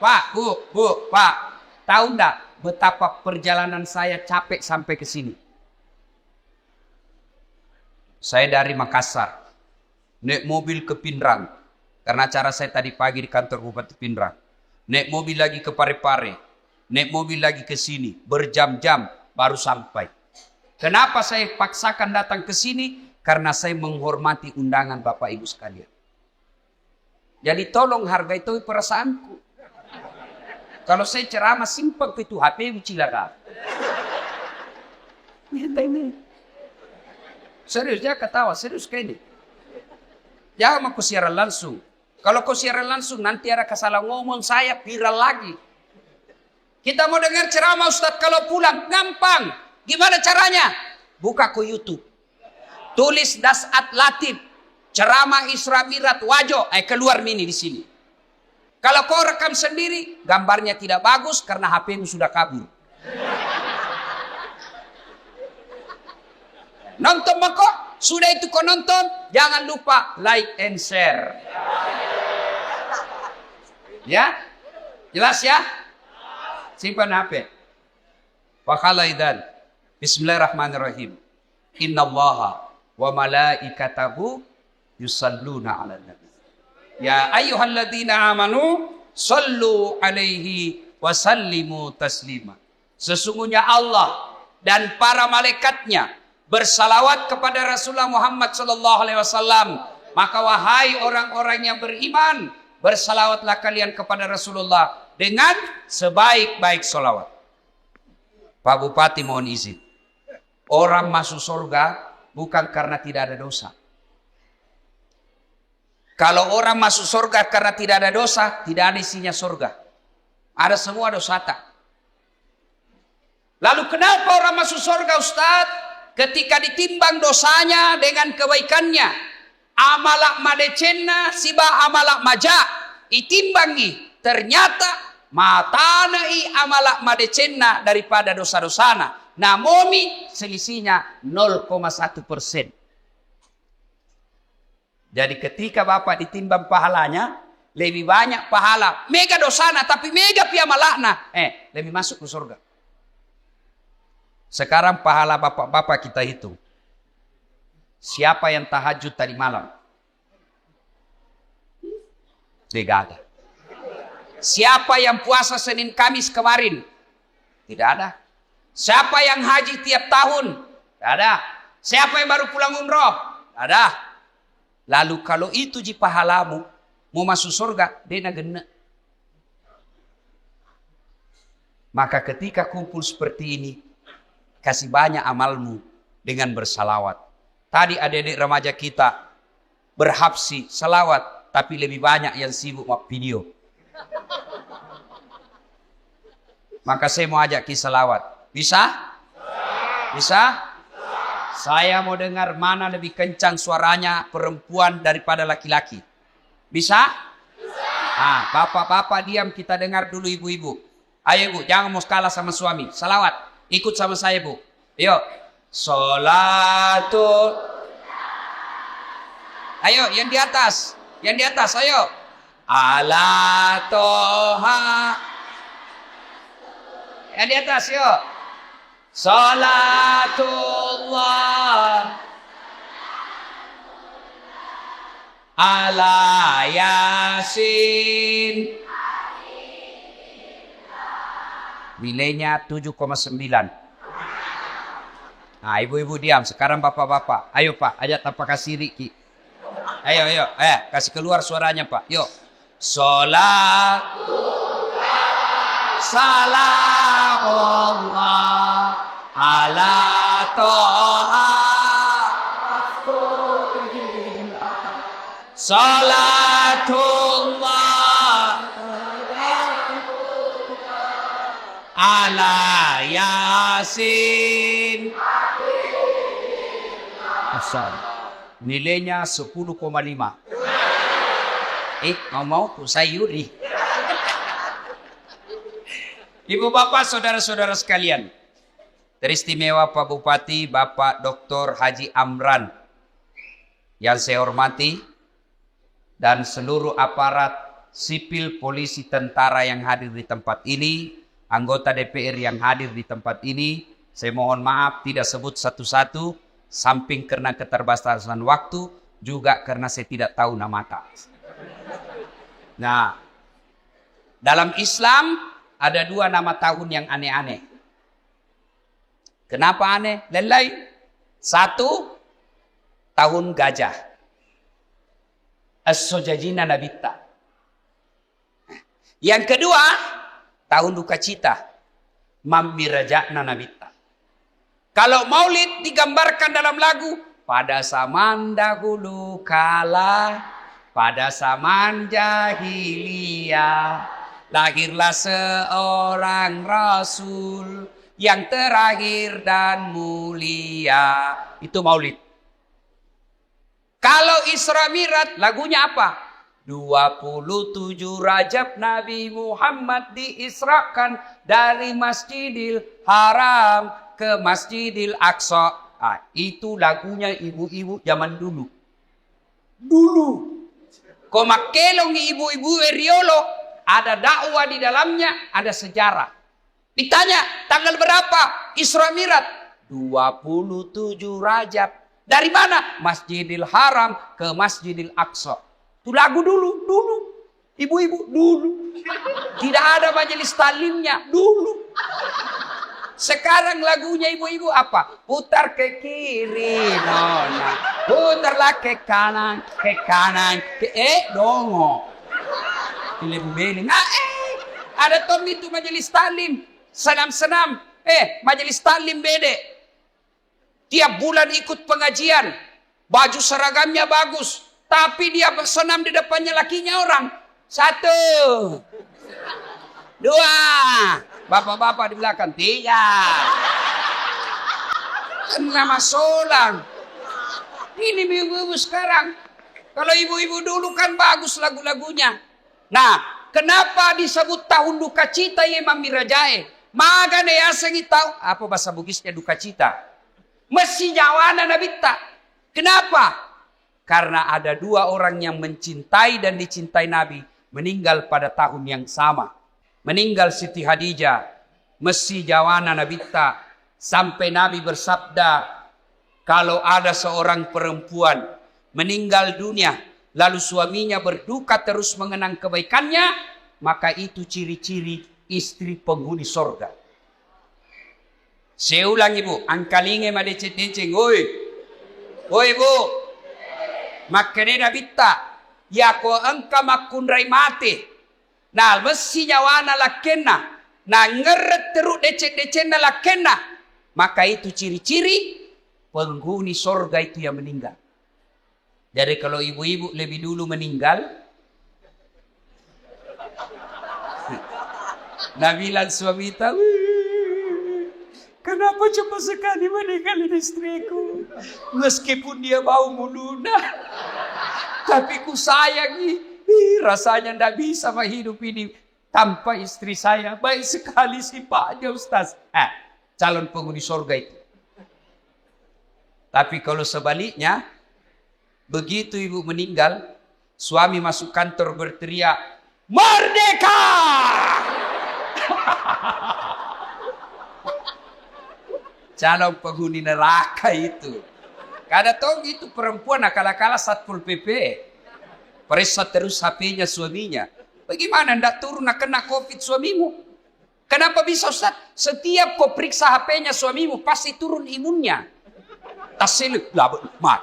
Pak, Bu, Pak. Tahu enggak betapa perjalanan saya capek sampai ke sini? Saya dari Makassar. Naik mobil ke Pindrang. Karena acara saya tadi pagi di kantor Bupati Pindrang. Naik mobil lagi ke Parepare. Naik mobil lagi ke sini. Berjam-jam baru sampai. Kenapa saya paksakan datang ke sini? Karena saya menghormati undangan Bapak Ibu sekalian. Jadi tolong hargai itu perasaanku. Kalau saya ceramah simpel itu HP cilaka. Serius, dia ketawa. Serius kayak ini. Jangan aku siaran langsung. Kalau kau siaran langsung nanti ada kesalah ngomong saya viral lagi. Kita mau dengar ceramah Ustadz kalau pulang. Gampang. Gimana caranya? Buka ke YouTube. Tulis Dasat Latif. Ceramah Isra Mi'raj Wajo. Keluar mini di sini. Kalau kau rekam sendiri, gambarnya tidak bagus karena HP-mu sudah kabur. Nonton kok? Sudah itu kau nonton, jangan lupa like and share. Ya? Jelas ya? Simpan HP. Wakhalaidan. Bismillahirrahmanirrahim. Innallaha wa malaikatahu yusalluna 'alan nabi. Ya ayyuhalladzina amanu sallu alaihi wa sallimu taslima. Sesungguhnya Allah dan para malaikatnya bersalawat kepada Rasulullah Muhammad sallallahu alaihi wasallam. Maka wahai orang-orang yang beriman, bersalawatlah kalian kepada Rasulullah dengan sebaik-baik salawat. Pak Bupati mohon izin. Orang masuk surga bukan karena tidak ada dosa. Kalau orang masuk surga karena tidak ada dosa, tidak ada isinya surga. Ada semua dosa tak. Lalu kenapa orang masuk surga Ustaz? Ketika ditimbang dosanya dengan kebaikannya. Amalak madecenna siba amalak maja. Itimbangi. Ternyata matanai amalak madecenna daripada dosa-dosana. Namomi selisihnya 0,1%. Jadi ketika Bapak ditimbang pahalanya, lebih banyak pahala. Mega dosana tapi mega pia malakna. Lebih masuk ke surga. Sekarang pahala bapak-bapak kita hitung. Siapa yang tahajud tadi malam? Tidak ada. Siapa yang puasa Senin Kamis kemarin? Tidak ada. Siapa yang haji tiap tahun? Tidak ada. Siapa yang baru pulang umroh? Tidak ada. Lalu kalau itu ji pahalamu, mau masuk surga, dena gena. Maka ketika kumpul seperti ini, kasih banyak amalmu dengan bersalawat. Tadi adik-adik remaja kita berhabsi salawat, tapi lebih banyak yang sibuk sama video. Maka saya mau ajak ki salawat. Bisa? Bisa? Saya mau dengar mana lebih kencang suaranya perempuan daripada laki-laki. Bisa? Bisa. Bapak-bapak diam, kita dengar dulu ibu-ibu. Ayo ibu, jangan mau kalah sama suami. Salawat, ikut sama saya bu. Yuk. Sholatul. Ayo, yang di atas. Yang di atas, ayo. Ala toha. Yang di atas, yuk. Salatullah ala Yasin. Nilainya 7,9. Nah, ibu-ibu diam. Sekarang bapak-bapak. Ayo Pak, ajak tanpa kasih Riki. Ayo. Kasih keluar suaranya Pak. Yuk. Salatullah salamullah ala toha salatullah ala Yasin. Asal nilainya 10,5. Mau ku sayuri. Ibu bapak saudara-saudara sekalian, teristimewa Pak Bupati Bapak Dr. Haji Amran yang saya hormati dan seluruh aparat sipil, polisi, tentara yang hadir di tempat ini, anggota DPR yang hadir di tempat ini, saya mohon maaf tidak sebut satu-satu, samping karena keterbatasan waktu, juga karena saya tidak tahu nama tak. Nah, dalam Islam ada 2 nama tahun yang aneh-aneh. Kenapa aneh? Lain-lain. 1, tahun gajah. As-Sojajina Nabitta. Yang kedua, tahun duka cita. Mammirajakna Nabitta. Kalau maulid digambarkan dalam lagu, pada zaman dahulu kala, pada zaman jahiliyah, lahirlah seorang rasul yang terakhir dan mulia. Itu maulid. Kalau Isra Mi'raj, lagunya apa? 27 Rajab Nabi Muhammad diisrakan dari Masjidil Haram ke Masjidil Aqsa. Itu lagunya ibu-ibu zaman dulu. Kau makelong ibu-ibu Riolo, ada dakwah di dalamnya, ada sejarah. Ditanya, tanggal berapa Isra Mi'raj? 27 Rajab. Dari mana? Masjidil Haram ke Masjidil Aqsa. Itu lagu dulu. Ibu-ibu dulu. Tidak ada majelis talimnya dulu. Sekarang lagunya ibu-ibu apa? Putar ke kiri, nona. Putarlah ke kanan, dongo. Beling-beling. Ada tom itu majelis talim. Senam-senam. Majelis talim bede. Tiap bulan ikut pengajian. Baju seragamnya bagus. Tapi dia senam di depannya lakinya orang. 1, 2. Bapak-bapak di belakang. 3. Nama solang. Ini ibu-ibu sekarang. Kalau ibu-ibu dulu kan bagus lagu-lagunya. Nah, kenapa disebut tahun duka cita ya Mammirajae? Magane asengi tahu. Apa bahasa Bugisnya duka cita? Mesti jawana nabita. Kenapa? Karena ada 2 orang yang mencintai dan dicintai Nabi meninggal pada tahun yang sama. Meninggal Siti Khadijah, mesti jawana nabita, sampai Nabi bersabda, kalau ada seorang perempuan meninggal dunia, lalu suaminya berduka terus mengenang kebaikannya, maka itu ciri-ciri istri penghuni sorga. Saya ulang ibu, angkalinge madecet-deceng, oi ibu, makanya nabita, ya ko angka makundrai mati. Nah, mesti nyawana lakena. Nah, ngeret teruk decet-decet na lakena. Maka itu ciri-ciri penghuni sorga itu yang meninggal. Jadi kalau ibu-ibu lebih dulu meninggal, Nabilan suami tahu, kenapa cepat sekali meninggalin istriku? Meskipun dia bau muluna, tapi ku sayangi. Rasanya tidak bisa hidup ini tanpa istri saya. Baik sekali sifatnya Ustaz. Calon penghuni surga itu. Tapi kalau sebaliknya, begitu ibu meninggal, suami masuk kantor berteriak, "Merdeka!" Calon penghuni neraka itu. Kada tahu itu perempuan akal-akala Satpol PP. Periksa terus HP-nya suaminya. Bagaimana ndak turun kena COVID suamimu? Kenapa bisa Ustaz? Setiap kau periksa HP-nya suamimu pasti turun imunnya. Tasil mat.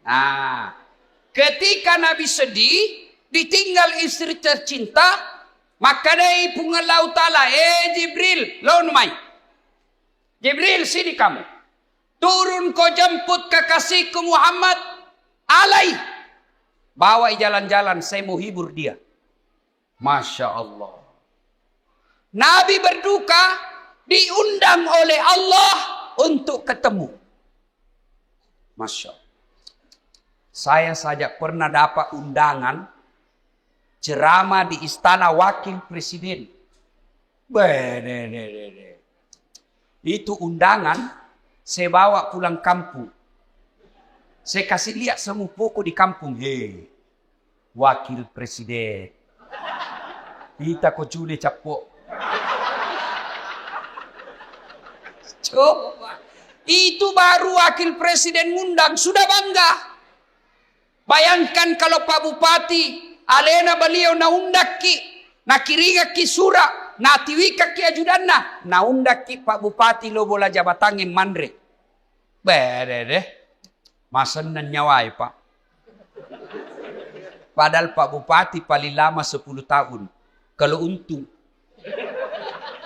Nah, ketika Nabi sedih, ditinggal istri tercinta, maka dari pungalau ta'ala, Jibril, launumai. Jibril, sini kamu. Turun kau jemput kekasihku Muhammad. Alai. Bawa jalan-jalan, saya mau hibur dia. Masya Allah. Nabi berduka, diundang oleh Allah untuk ketemu. Masya Allah. Saya saja pernah dapat undangan ceramah di istana wakil presiden. Itu undangan Saya bawa pulang kampung. Saya kasih lihat semua pokok di kampung. Hei, wakil presiden. Kita kok cule capok. Coba. Itu baru wakil presiden ngundang. Sudah bangga. Bayangkan kalau Pak Bupati. Alena beliau na undaki. Na kiriga ki sura. Na tiwika ki ajudanna. Na undaki Pak Bupati lo bola jabatangin mandre. Bere deh. Masan nan nyawai Pak. Padahal Pak Bupati paling lama 10 tahun. Kalau untung.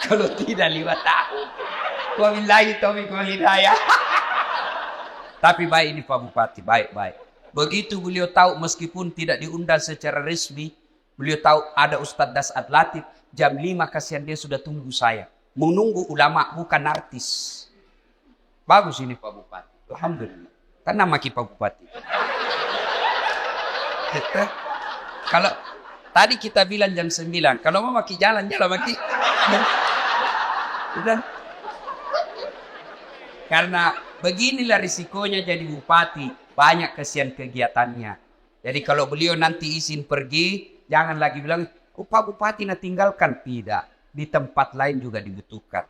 Kalau tidak 5 tahun. Wabillahi taufiq wal hidayah. Tapi baik ini Pak Bupati. Baik. Begitu beliau tahu meskipun tidak diundang secara resmi. Beliau tahu ada Ustadz Dasat Latif. Jam 5 kasihan dia sudah tunggu saya. Menunggu ulama bukan artis. Bagus ini Pak Bupati. Alhamdulillah. Tanam maki Pak Bupati. Kalau tadi kita bilang jam 9. Kalau mau maki jalan maki. Udah. Karena beginilah risikonya jadi bupati. Banyak kesian kegiatannya. Jadi kalau beliau nanti izin pergi. Jangan lagi bilang, oh Pak Bupati nak tinggalkan. Tidak. Di tempat lain juga dibutuhkan.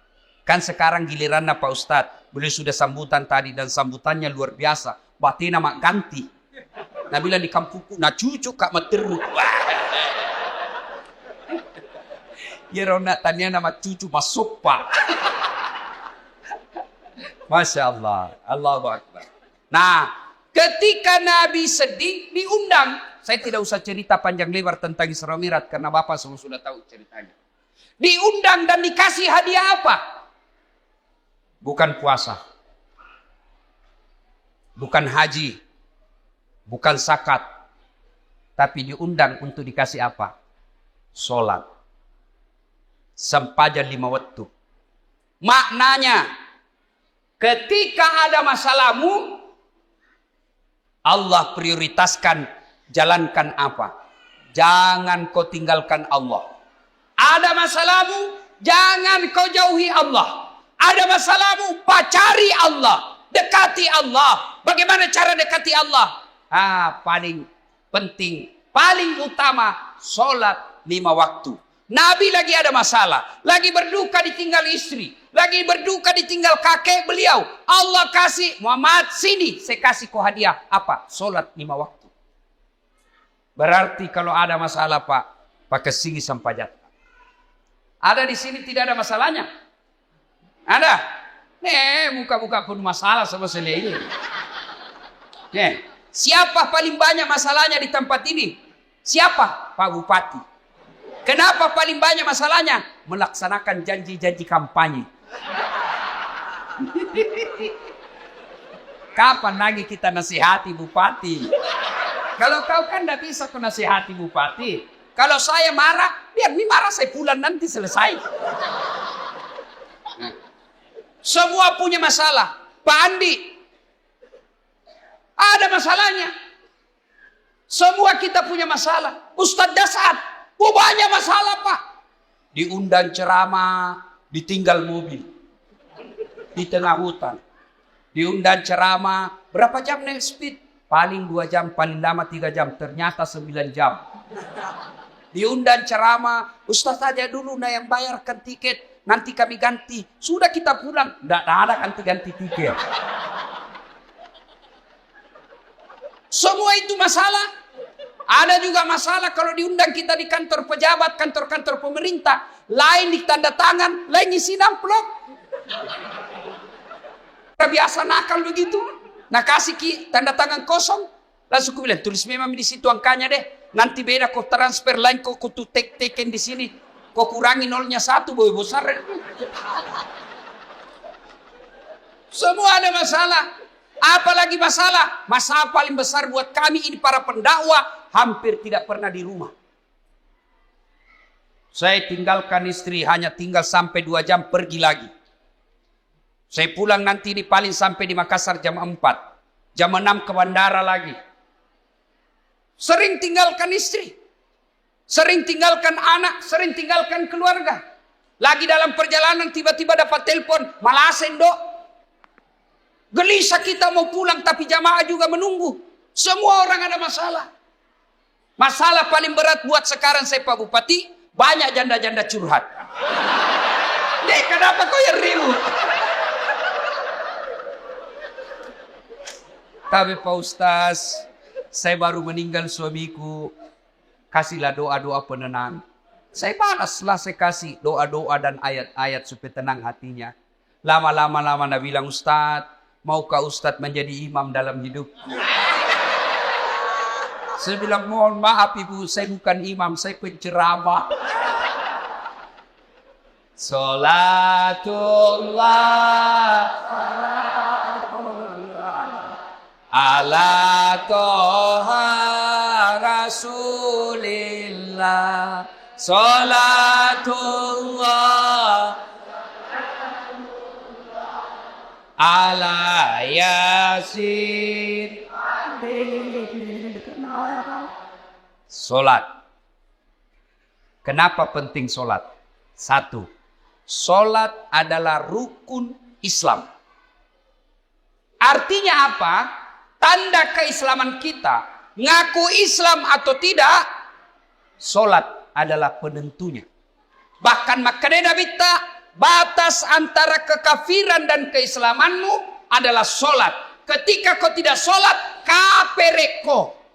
Kan sekarang giliran Pak Ustadz. Beliau sudah sambutan tadi dan sambutannya luar biasa. Batina mak ganti. Nah bilang di kampungku, nah cucu kak materu. Ya rona tanya nama cucu masuk Pak. Masya Allah. Allahu Akbar. Nah, ketika Nabi sedih, diundang. Saya tidak usah cerita panjang lebar tentang Isra Mi'raj karena Bapak semua sudah tahu ceritanya. Diundang dan dikasih hadiah apa? Bukan puasa. Bukan haji. Bukan zakat. Tapi diundang untuk dikasih apa? Sholat. Sempajan 5 waktu. Maknanya, ketika ada masalahmu, Allah prioritaskan jalankan apa? Jangan kau tinggalkan Allah. Ada masalahmu, jangan kau jauhi Allah. Ada masalahmu, pacari Allah. Dekati Allah. Bagaimana cara dekati Allah? Paling penting, paling utama, sholat 5 waktu. Nabi lagi ada masalah. Lagi berduka ditinggal istri. Lagi berduka ditinggal kakek beliau. Allah kasih, Muhammad sini. Saya kasih kau hadiah. Apa? Sholat 5 waktu. Berarti kalau ada masalah Pak, pakai sini sampai jatuh. Ada di sini tidak ada masalahnya? Ada? Muka-muka pun masalah sama saya ini. Siapa paling banyak masalahnya di tempat ini? Siapa? Pak Bupati. Kenapa paling banyak masalahnya? Melaksanakan janji-janji kampanye. Kapan lagi kita nasihati Bupati? Kalau kau kan tidak bisa kau nasihati Bupati. Kalau saya marah, biar ini marah saya pulang nanti selesai. Semua punya masalah. Pak Andi, ada masalahnya. Semua kita punya masalah. Ustadz Dasat, banyak masalah Pak. Diundang ceramah, ditinggal mobil. Di tengah hutan. Diundang ceramah, berapa jam naik speed? Paling 2 jam, paling lama 3 jam. Ternyata 9 jam. Diundang ceramah, Ustadz aja dulu nah yang bayarkan tiket. Nanti kami ganti. Sudah kita pulang. Tidak ada ganti-ganti tiket. Semua itu masalah. Ada juga masalah kalau diundang kita di kantor pejabat, kantor-kantor pemerintah. Lain di tanda tangan, lain isi amplop. Biasa nakal begitu. Nah kasih tanda tangan kosong. Langsung aku bilang, tulis memang di situ angkanya deh. Nanti beda kau transfer lain kau tuh teken di sini. Kau kurangi 0-1 boleh besar. Semua ada masalah. Apalagi masalah? Masalah paling besar buat kami ini para pendakwah hampir tidak pernah di rumah. Saya tinggalkan istri hanya tinggal sampai 2 jam pergi lagi. Saya pulang nanti di paling sampai di Makassar jam 4. Jam 6 ke bandara lagi. Sering tinggalkan istri. Sering tinggalkan anak, sering tinggalkan keluarga. Lagi dalam perjalanan tiba-tiba dapat telepon, Malasen dok. Gelisah kita mau pulang tapi jamaah juga menunggu. Semua orang ada masalah. Masalah paling berat buat sekarang saya Pak Bupati, banyak janda-janda curhat. Dek, kenapa kau yang ribut? Tapi Pak Ustaz, saya baru meninggal suamiku. Kasihlah doa-doa penenang. Saya balaslah, saya kasih doa-doa dan ayat-ayat supaya tenang hatinya. Lama-lama Anda bilang, Ustaz, maukah Ustaz menjadi imam dalam hidup? Saya bilang, mohon maaf Ibu, saya bukan imam, saya penceramah. Salatullah ala toha rasulillah. Salatullah ala yasin. Solat. Kenapa penting solat? Satu, solat adalah rukun Islam. Artinya apa? Tanda keislaman kita. Ngaku Islam atau tidak, solat adalah penentunya. Bahkan makanya Nabi batas antara kekafiran dan keislamanmu adalah solat. Ketika kau tidak solat, kapereko.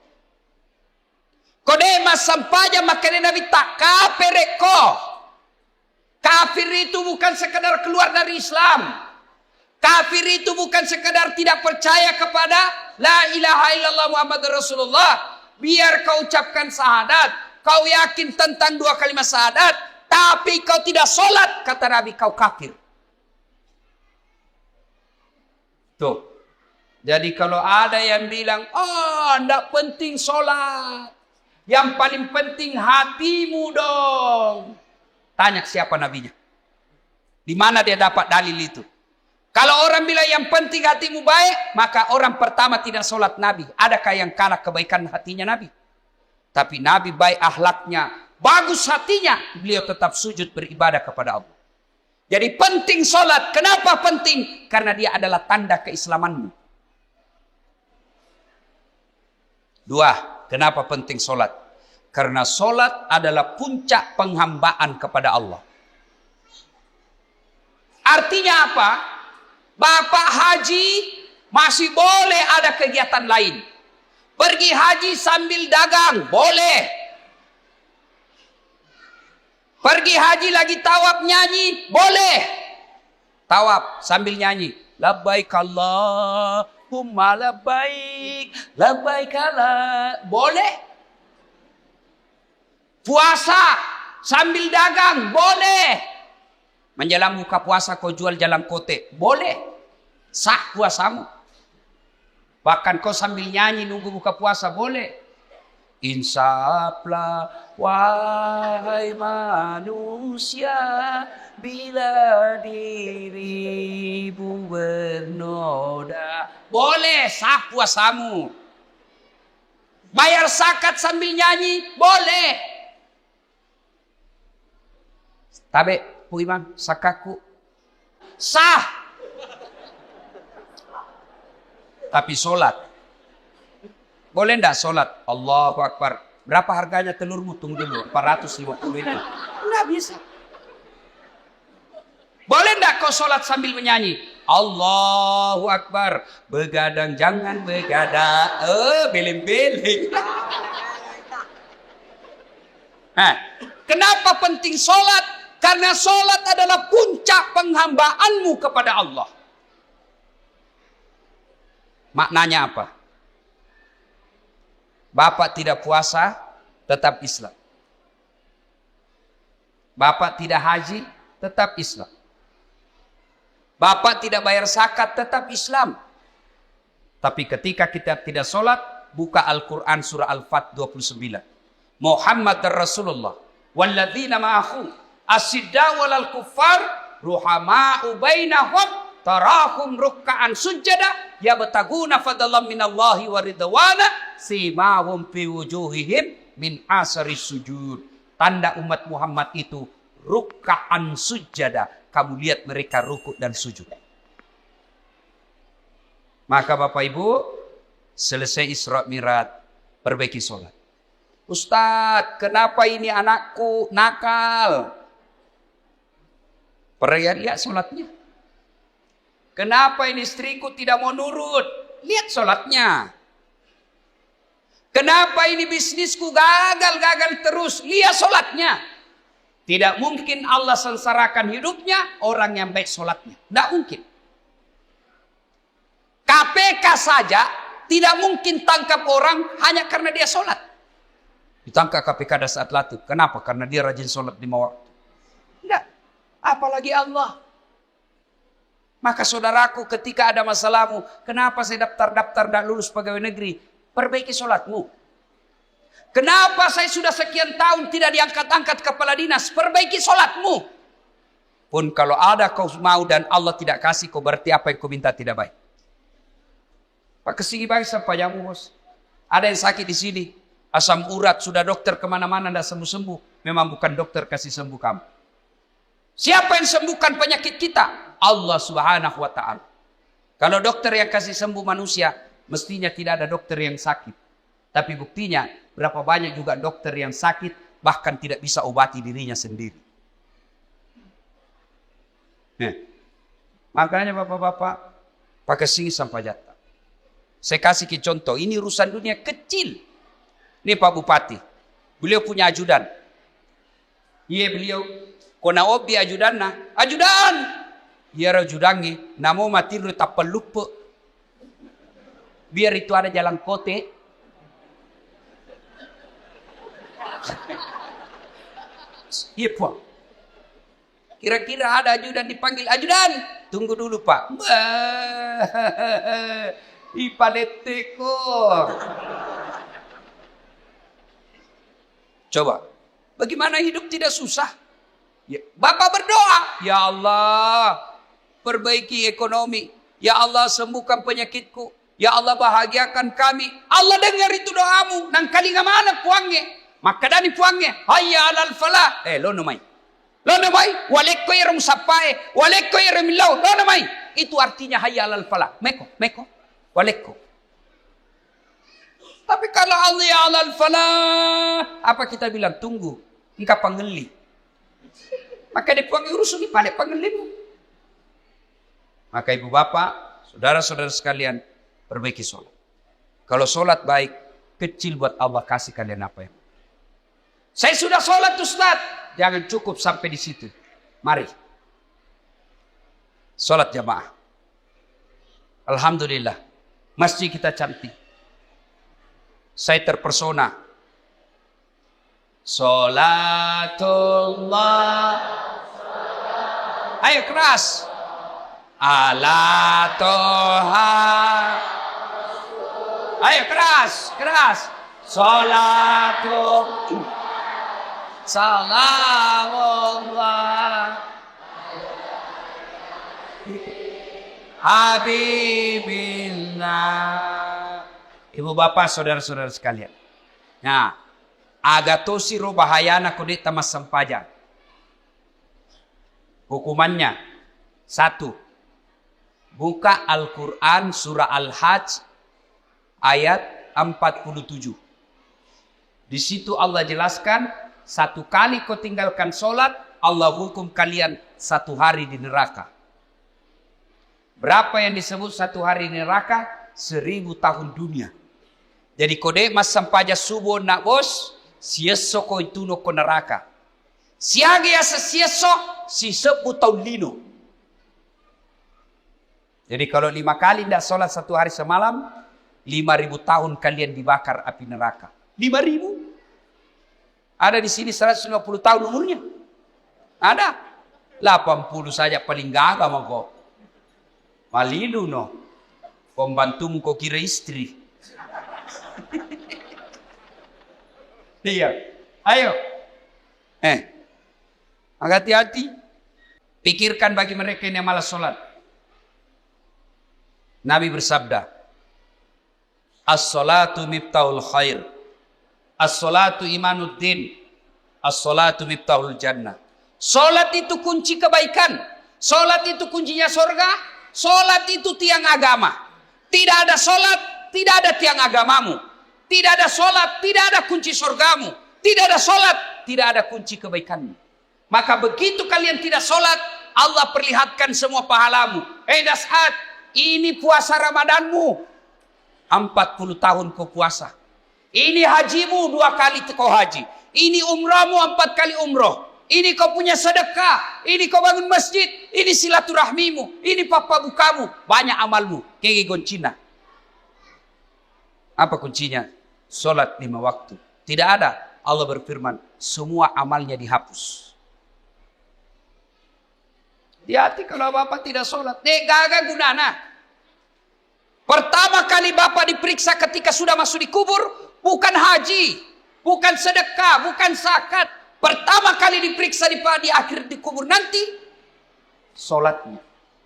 Kodema sampaja makanya Nabi kapereko. Kafir itu bukan sekedar keluar dari Islam. Kafir itu bukan sekedar tidak percaya kepada la ilaha illallah Muhammad Rasulullah. Biar kau ucapkan syahadat, kau yakin tentang dua kalimat syahadat, tapi kau tidak solat, kata Nabi, kau kafir. Tuh. Jadi kalau ada yang bilang, oh tidak penting solat, yang paling penting hatimu dong. Tanya siapa nabinya. Di mana dia dapat dalil itu? Kalau orang bilang yang penting hatimu baik, maka orang pertama tidak solat Nabi. Adakah yang kalah kebaikan hatinya Nabi? Tapi Nabi baik akhlaknya, bagus hatinya, beliau tetap sujud beribadah kepada Allah. Jadi penting solat. Kenapa penting? Karena dia adalah tanda keislamanmu. Dua, kenapa penting solat? Karena solat adalah puncak penghambaan kepada Allah. Artinya apa? Bapak haji masih boleh ada kegiatan lain. Pergi haji sambil dagang, boleh. Pergi haji lagi tawaf nyanyi, boleh. Tawaf sambil nyanyi. Labbaik Allahumma labbaik, labbaik Allah. Boleh. Puasa sambil dagang, boleh. Menjelang buka puasa kau jual jalan kote, boleh. Sah puasamu. Bahkan kau sambil nyanyi nunggu buka puasa, boleh. Insaflah wahai manusia, bila dirimu bernoda, boleh, sah puasamu. Bayar zakat sambil nyanyi, boleh. Tabe, Bu Imam, sakaku sah. Tapi solat, boleh enggak solat? Allahu Akbar. Berapa harganya telurmu? Tunggu dulu. 450 itu. Enggak bisa. Boleh enggak kau solat sambil menyanyi? Allahu Akbar. Begadang jangan begadang. Beleng-beleng. Nah, kenapa penting solat? Karena solat adalah puncak penghambaanmu kepada Allah. Maknanya apa? Bapak tidak puasa, tetap Islam. Bapak tidak haji, tetap Islam. Bapak tidak bayar zakat, tetap Islam. Tapi ketika kita tidak sholat, buka Al-Quran surah Al-Fat 29. Muhammad Rasulullah. Walladzina ma'ahu asidda walal kuffar ruhama'u bainahum tarahum rukka'an sujada yabtaguna fadlan minallahi wa ridwana simahum fi wujuhihim min asari sujud. Tanda umat Muhammad itu rukka'an sujada. Kamu lihat mereka rukuk dan sujud. Maka Bapak Ibu, selesai Isra Mi'raj, perbaiki sholat. Ustadz, kenapa ini anakku nakal? Lihat sholatnya. Kenapa ini istriku tidak mau nurut? Lihat sholatnya. Kenapa ini bisnisku gagal terus? Lihat sholatnya. Tidak mungkin Allah sengsarakan hidupnya orang yang baik sholatnya. Tidak mungkin. KPK saja tidak mungkin tangkap orang hanya karena dia sholat. Ditangkap KPK pada saat latih. Kenapa? Karena dia rajin sholat 5 waktu. Tidak. Apalagi Allah. Maka saudaraku, ketika ada masalahmu, kenapa saya daftar tidak lulus pegawai negeri? Perbaiki sholatmu. Kenapa saya sudah sekian tahun tidak diangkat-angkat kepala dinas? Perbaiki sholatmu. Pun kalau ada kau mau dan Allah tidak kasih, kau berarti apa yang kau minta tidak baik. Pak kesini baik sampayamu bos. Ada yang sakit di sini. Asam urat, sudah dokter kemana-mana tidak sembuh-sembuh. Memang bukan dokter kasih sembuh kamu. Siapa yang sembuhkan penyakit kita? Allah Subhanahu wa ta'ala. Kalau dokter yang kasih sembuh manusia, mestinya tidak ada dokter yang sakit. Tapi buktinya, berapa banyak juga dokter yang sakit, bahkan tidak bisa obati dirinya sendiri. Nah, makanya bapak-bapak, pakai sini sampai jatah. Saya kasih ke contoh, ini urusan dunia kecil. Ini Pak Bupati, beliau punya ajudan. Iya beliau, kona obi ajudan na, ajudan. Iya ajudangi, namo mati lu tapal lupa. Biar itu ada jalan kote. Iya Pak. Kira-kira ada ajudan dipanggil, ajudan. Tunggu dulu Pak. Ipadeteko. Coba, bagaimana hidup tidak susah? Ya, Bapak berdoa, ya Allah, perbaiki ekonomi. Ya Allah, sembuhkan penyakitku. Ya Allah, bahagiakan kami. Allah dengar itu doamu. Nang kali mana puangnya? Maka dani puangnya. Hayya alal falah. Lo namai. Lo namai. Walekko irum sapai. Walekko irum lau. Lo namai. Itu artinya hayya alal falah. Meko. Walekko. Tapi kalau Allah ya alal falah, apa kita bilang? Tunggu, engkau panggeli. Maka dipanggil urusan di pada panggelimu. Maka ibu bapak, saudara-saudara sekalian, perbaiki sholat. Kalau sholat baik, kecil buat Allah kasih kalian apa ya. Saya sudah sholat Ustaz, jangan cukup sampai di situ. Mari, sholat jamaah. Alhamdulillah, masjid kita cantik. Saya terpersona. Sholatullah. Ayo keras. Ala toha. Ayo keras. Sholatullah. Salamullah. Habibillah. Ibu bapak, saudara-saudara sekalian. Nah, agatosi ro bahayana kode tamas sampaja. Hukumannya 1. Buka Al-Quran surah Al-Hajj ayat 47. Di situ Allah jelaskan, 1 kali kau tinggalkan sholat, Allah hukum kalian 1 hari di neraka. Berapa yang disebut 1 hari di neraka? 1000 tahun dunia. Jadi kode mas sampaja subuh nak bos, sieso ko itu no ko neraka. Siage asa sieso, si 10 tahun lino. Jadi kalau 5 kali tidak sholat 1 hari semalam, 5000 tahun kalian dibakar api neraka. 5000? Ada di sini 150 tahun umurnya. Ada. 80 saja paling gagah mah kok. Malilu no. Pembantumu kok kira istri. Iya. Ayo. Hati-hati. Pikirkan bagi mereka yang malas sholat. Nabi bersabda, as-salatu miftahul khair, as-salatu imanuddin, as-salatu miftahul jannah. Sholat itu kunci kebaikan. Sholat itu kuncinya surga. Sholat itu tiang agama. Tidak ada sholat, tidak ada tiang agamamu. Tidak ada sholat, tidak ada kunci surgamu. Tidak ada sholat, tidak ada kunci kebaikanmu. Maka begitu kalian tidak sholat, Allah perlihatkan semua pahalamu. Dashat, ini puasa Ramadanmu. 40 tahun kau puasa. Ini hajimu 2 kali kau haji. Ini umrahmu 4 kali umroh. Ini kau punya sedekah. Ini kau bangun masjid. Ini silaturahmimu. Ini papa bukamu. Banyak amalmu. Kege goncina. Apa kuncinya? Sholat 5 waktu. Tidak ada. Allah berfirman. Semua amalnya dihapus. Hati-hati kalau bapak tidak sholat. Gagal gunana. Pertama kali bapak diperiksa ketika sudah masuk di kubur. Bukan haji. Bukan sedekah. Bukan zakat. Pertama kali diperiksa di akhir di kubur nanti solatnya.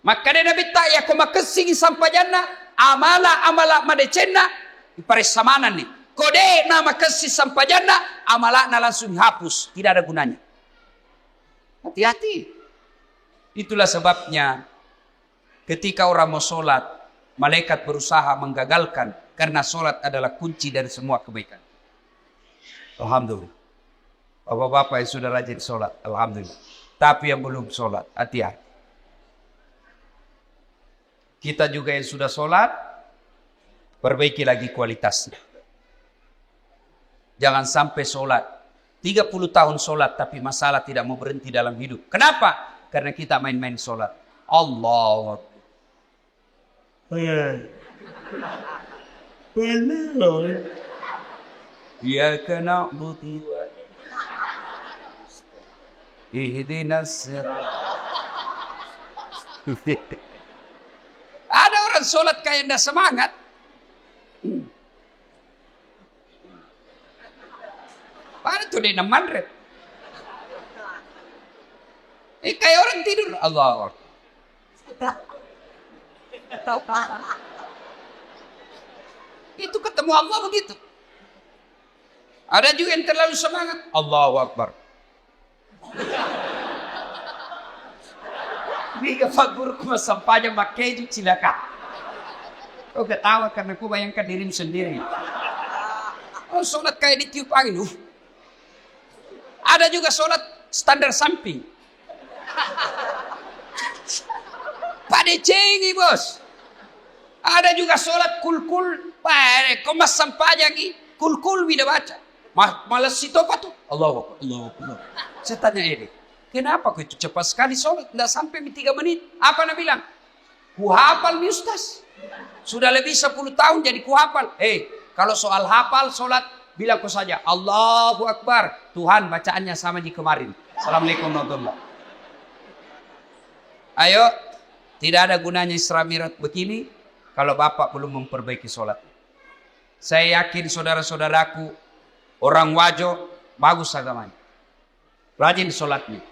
Maka dia Nabi tak ya kau makasih sampai jannah amala madecena di parisamanan nih. Kode nama kasih sampai jannah amala na langsung dihapus, tidak ada gunanya. Hati-hati. Itulah sebabnya ketika orang mau solat, malaikat berusaha menggagalkan karena solat adalah kunci dari semua kebaikan. Alhamdulillah. Bapak-bapak yang sudah rajin sholat, alhamdulillah. Tapi yang belum sholat, hati-hati. Kita juga yang sudah sholat, perbaiki lagi kualitasnya. Jangan sampai sholat 30 tahun sholat, tapi masalah tidak mau berhenti dalam hidup. Kenapa? Karena kita main-main sholat. Allah. Ya kena buti. Ihdinas Ada orang sholat kayak ndak semangat. Pada tuh dia namandret. Kayak orang tidur. Allah. Itu ketemu Allah begitu. Ada juga yang terlalu semangat. Allahu Akbar. Biga fagur kuma sampahnya makeju cilaka. Kau ketawa karena kau bayangkan dirimu sendiri. Oh, sholat kayak ditiup angin. Ada juga sholat standar samping. Pada cengi bos. Ada juga sholat kul-kul. Kau mas sampahnya kul-kul bila baca. Malas itu apa tuh? Allah. Saya tanya ini, kenapa kau itu cepat sekali sholat? Tidak sampai 3 menit. Apa Anda bilang? Ku hafal nih Ustaz. Sudah lebih 10 tahun jadi ku hafal. Kalau soal hafal sholat, bilang kau saja. Allahu Akbar. Tuhan bacaannya sama di kemarin. Assalamualaikum warahmatullahi wabarakatuh. Ayo, tidak ada gunanya Isra Mi'raj begini kalau Bapak belum memperbaiki sholat. Saya yakin saudara-saudaraku, orang Wajo, bagus agamanya. Rajin sholatnya.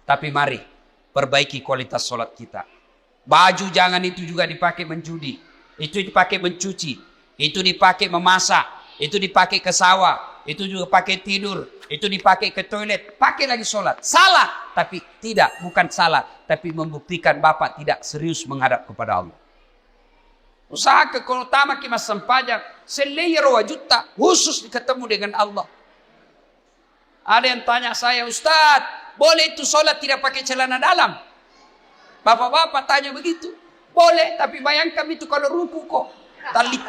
Tapi mari perbaiki kualitas sholat kita. Baju jangan itu juga dipakai menjudi. Itu dipakai mencuci. Itu dipakai memasak. Itu dipakai ke sawah. Itu juga pakai tidur. Itu dipakai ke toilet. Pakai lagi sholat. Salah. Tapi tidak. Bukan salah. Tapi membuktikan Bapak tidak serius menghadap kepada Allah. Usaha utama kita sempajak. Selayar wajuta. Khusus ketemu dengan Allah. Ada yang tanya saya, Ustadz, boleh itu sholat tidak pakai celana dalam? Bapak-bapak tanya begitu. Boleh, tapi bayangkan itu kalau ruku kok. Talit.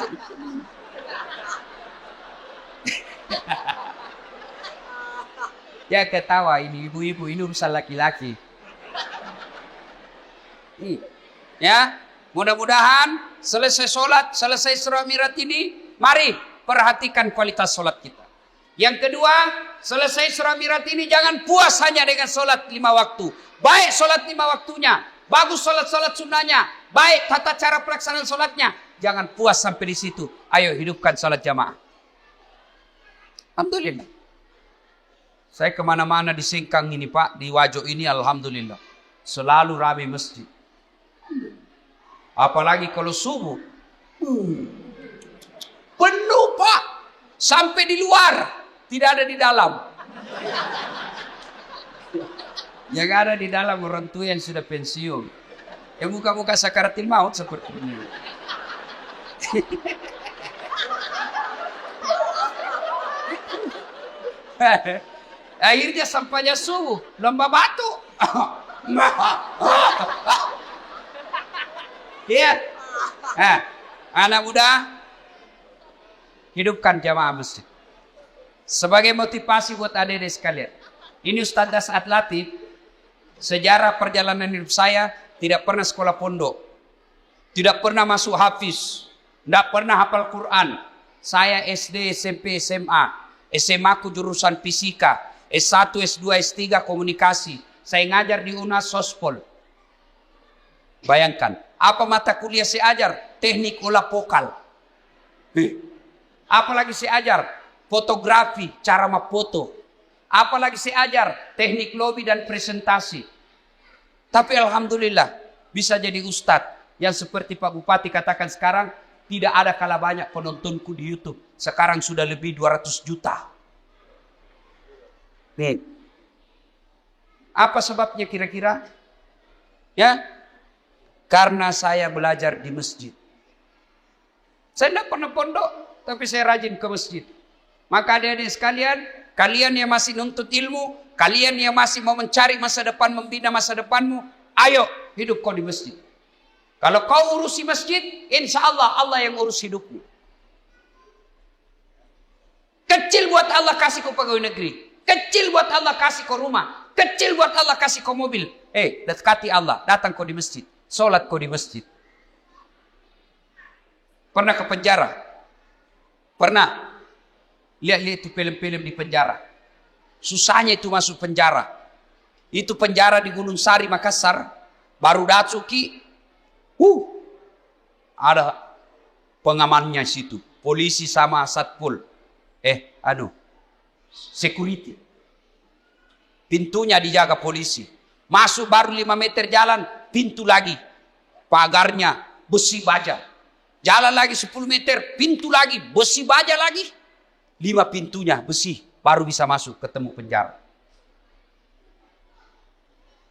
Ya ketawa ini ibu-ibu, ini urusan laki-laki. Ya, mudah-mudahan selesai sholat, selesai Isra Mi'raj ini, mari perhatikan kualitas sholat kita. Yang kedua, selesai Isra Mi'raj ini jangan puas hanya dengan sholat 5 waktu. Baik sholat 5 waktunya, bagus sholat-sholat sunnahnya, baik tata cara pelaksanaan sholatnya. Jangan puas sampai di situ. Ayo hidupkan sholat jamaah. Alhamdulillah. Saya kemana-mana di Singkang ini Pak, di Wajo ini alhamdulillah. Selalu ramai masjid. Apalagi kalau subuh. Penuh Pak. Sampai di luar. Tidak ada di dalam. Yang ada di dalam orang tua yang sudah pensiun. Yang muka-muka sakaratil maut seperti ini. Akhirnya sampainya subuh, lomba batu. Iya. Anak muda, hidupkan jamaah masjid. Sebagai motivasi buat adik-adik sekalian. Ini Ustaz Dasat Latif, sejarah perjalanan hidup saya tidak pernah sekolah pondok. Tidak pernah masuk hafiz. Tidak pernah hafal Quran. Saya SD, SMP, SMA. SMA ku jurusan fisika. S1, S2, S3 komunikasi. Saya ngajar di UNAS Sospol. Bayangkan, apa mata kuliah saya ajar? Teknik olah vokal. Apalagi saya ajar? Fotografi, cara memfoto. Apalagi saya ajar? Teknik lobby dan presentasi. Tapi alhamdulillah bisa jadi ustadz yang seperti Pak Bupati katakan sekarang, tidak ada kalah banyak penontonku di YouTube. Sekarang sudah lebih 200 juta. Nih. Apa sebabnya kira-kira? Ya, karena saya belajar di masjid. Saya tidak pernah pondok, tapi saya rajin ke masjid. Maka adik-adik sekalian, kalian yang masih nuntut ilmu, kalian yang masih mau mencari masa depan, membina masa depanmu, ayo hidup kau di masjid. Kalau kau urusi masjid, insya Allah Allah yang urus hidupmu. Kecil buat Allah kasih kau pegawai negeri. Kecil buat Allah kasih kau rumah. Kecil buat Allah kasih kau mobil. Dekati Allah, datang kau di masjid. Sholat kau di masjid. Pernah ke penjara? Pernah? Lihat-lihat itu film-film di penjara. Susahnya itu masuk penjara. Itu penjara di Gunung Sari, Makassar. Baru Datsuki. Ada pengamannya situ. Polisi sama satpol. Security. Pintunya dijaga polisi. Masuk baru 5 meter jalan. Pintu lagi. Pagarnya besi baja. Jalan lagi 10 meter. Pintu lagi. Besi baja lagi. 5 pintunya besi, baru bisa masuk ketemu penjara.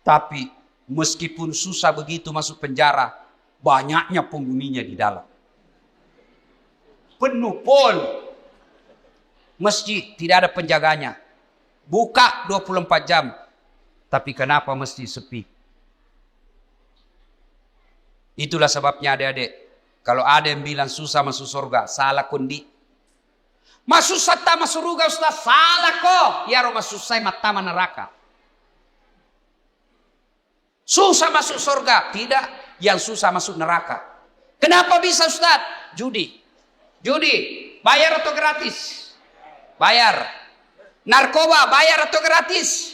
Tapi meskipun susah begitu masuk penjara, banyaknya penghuninya di dalam. Penuh pol. Masjid tidak ada penjaganya. Buka 24 jam. Tapi kenapa masjid sepi? Itulah sebabnya adik-adik, kalau ada yang bilang susah masuk surga, salah kondi. Masuk sata masuk surga Ustaz, salah kok. Ya roh masuk saya mata neraka. Susah masuk surga, tidak. Yang susah masuk neraka. Kenapa bisa Ustaz? Judi. Bayar atau gratis? Bayar. Narkoba bayar atau gratis?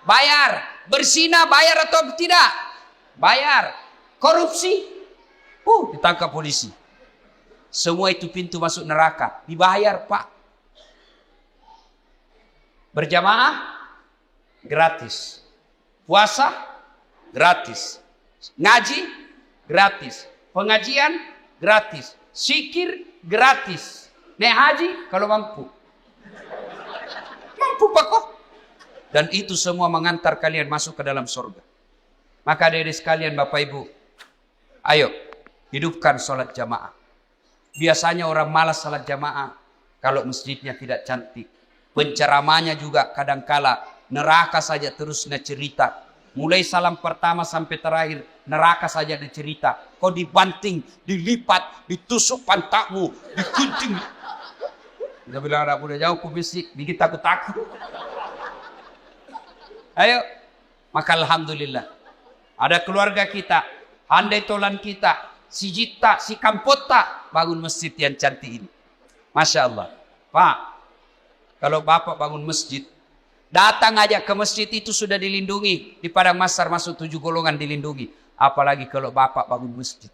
Bayar. Berzina bayar atau tidak? Bayar. Korupsi? Ditangkap polisi. Semua itu pintu masuk neraka. Dibayar Pak. Berjamaah? Gratis. Puasa? Gratis. Ngaji? Gratis. Pengajian? Gratis. Zikir? Gratis. Naik haji? Kalau mampu. Mampu Pak kok. Dan itu semua mengantar kalian masuk ke dalam surga. Maka adik-adik sekalian Bapak Ibu, ayo hidupkan sholat jamaah. Biasanya orang malas salat jamaah kalau masjidnya tidak cantik. Penceramanya juga kadangkala neraka saja terus cerita. Mulai salam pertama sampai terakhir neraka saja cerita. Kau dibanting, dilipat, ditusuk pantatmu, digunting. Dia bilang anak muda jauh kubisik, bikin takut-takut. Ayo, maka alhamdulillah ada keluarga kita, handai tolan kita, si Jita, si Kampota bangun masjid yang cantik ini. Masya Allah. Pak, kalau Bapak bangun masjid, datang aja ke masjid itu sudah dilindungi. Di Padang Masar masuk 7 golongan dilindungi. Apalagi kalau Bapak bangun masjid.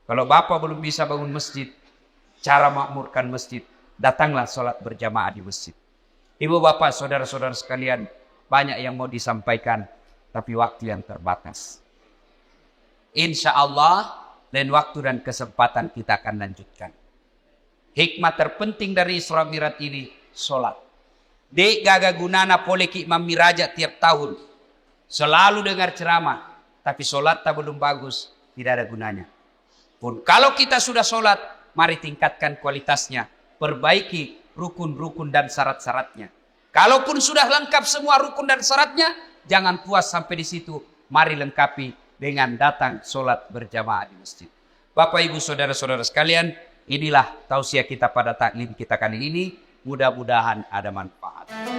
Kalau Bapak belum bisa bangun masjid, cara makmurkan masjid, datanglah sholat berjamaah di masjid. Ibu bapak, saudara-saudara sekalian, banyak yang mau disampaikan, tapi waktu yang terbatas. Insya Allah, lain waktu dan kesempatan kita akan lanjutkan. Hikmah terpenting dari Isra Mi'raj ini, sholat. Dek gaga gunana poleki Imam Miraja tiap tahun. Selalu dengar ceramah, tapi sholat tak belum bagus, tidak ada gunanya. pun. Kalau kita sudah sholat, mari tingkatkan kualitasnya. Perbaiki rukun-rukun dan syarat-syaratnya. Kalaupun sudah lengkap semua rukun dan syaratnya, jangan puas sampai di situ. Mari lengkapi dengan datang sholat berjamaah di masjid. Bapak Ibu Saudara-saudara sekalian, inilah tausiah kita pada taklim kita kali ini. Mudah-mudahan ada manfaat.